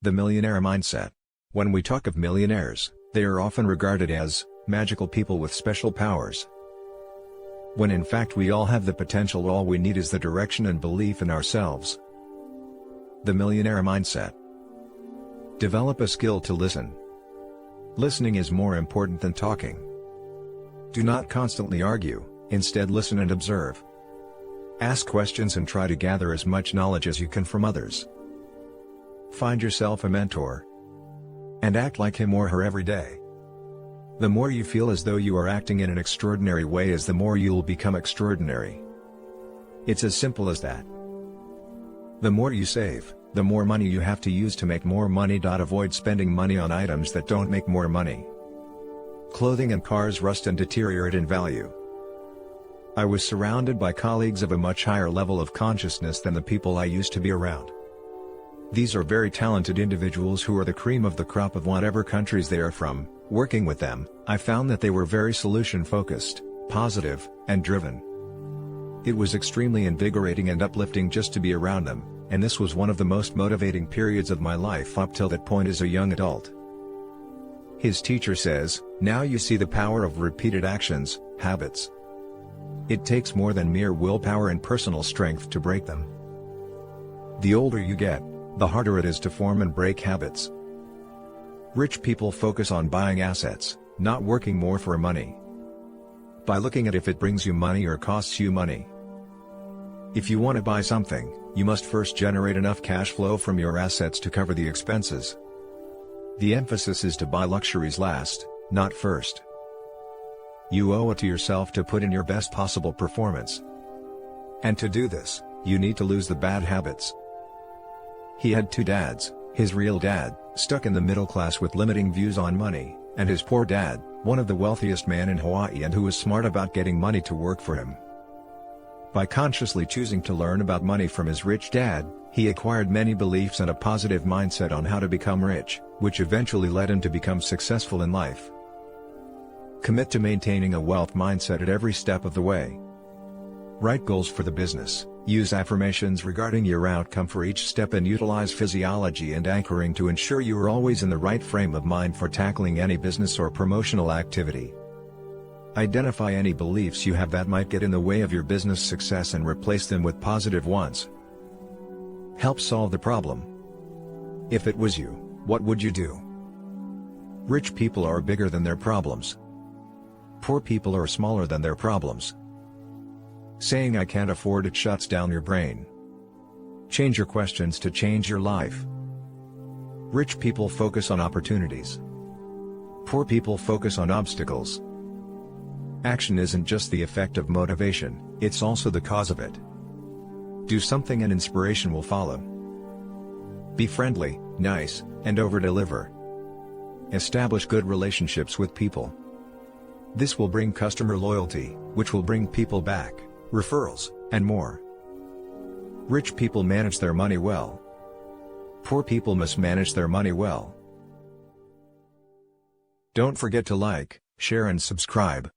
The Millionaire Mindset. When we talk of millionaires, they are often regarded as magical people with special powers. When in fact we all have the potential, all we need is the direction and belief in ourselves. The Millionaire Mindset. Develop a skill to listen. Listening is more important than talking. Do not constantly argue, instead listen and observe. Ask questions and try to gather as much knowledge as you can from others. Find yourself a mentor and act like him or her every day. The more you feel as though you are acting in an extraordinary way, the more you'll become extraordinary. It's as simple as that. The more you save, the more money you have to use to make more money. Avoid spending money on items that don't make more money. Clothing and cars rust and deteriorate in value. I was surrounded by colleagues of a much higher level of consciousness than the people I used to be around. These are very talented individuals who are the cream of the crop of whatever countries they are from. Working with them, I found that they were very solution-focused, positive, and driven. It was extremely invigorating and uplifting just to be around them, and this was one of the most motivating periods of my life up till that point as a young adult. His teacher says, "Now you see the power of repeated actions, habits. It takes more than mere willpower and personal strength to break them. The older you get, the harder it is to form and break habits." Rich people focus on buying assets, not working more for money. By looking at if it brings you money or costs you money. If you want to buy something, you must first generate enough cash flow from your assets to cover the expenses. The emphasis is to buy luxuries last, not first. You owe it to yourself to put in your best possible performance. And to do this, you need to lose the bad habits. He had two dads, his real dad, stuck in the middle class with limiting views on money, and his poor dad, one of the wealthiest men in Hawaii and who was smart about getting money to work for him. By consciously choosing to learn about money from his rich dad, he acquired many beliefs and a positive mindset on how to become rich, which eventually led him to become successful in life. Commit to maintaining a wealth mindset at every step of the way. Write goals for the business. Use affirmations regarding your outcome for each step and utilize physiology and anchoring to ensure you are always in the right frame of mind for tackling any business or promotional activity. Identify any beliefs you have that might get in the way of your business success and replace them with positive ones. Help solve the problem. If it was you, what would you do? Rich people are bigger than their problems. Poor people are smaller than their problems. Saying "I can't afford it" shuts down your brain. Change your questions to change your life. Rich people focus on opportunities. Poor people focus on obstacles. Action isn't just the effect of motivation, it's also the cause of it. Do something and inspiration will follow. Be friendly, nice, and over-deliver. Establish good relationships with people. This will bring customer loyalty, which will bring people back, referrals, and more. Rich people manage their money well. Poor people must manage their money well. Don't forget to like, share and subscribe.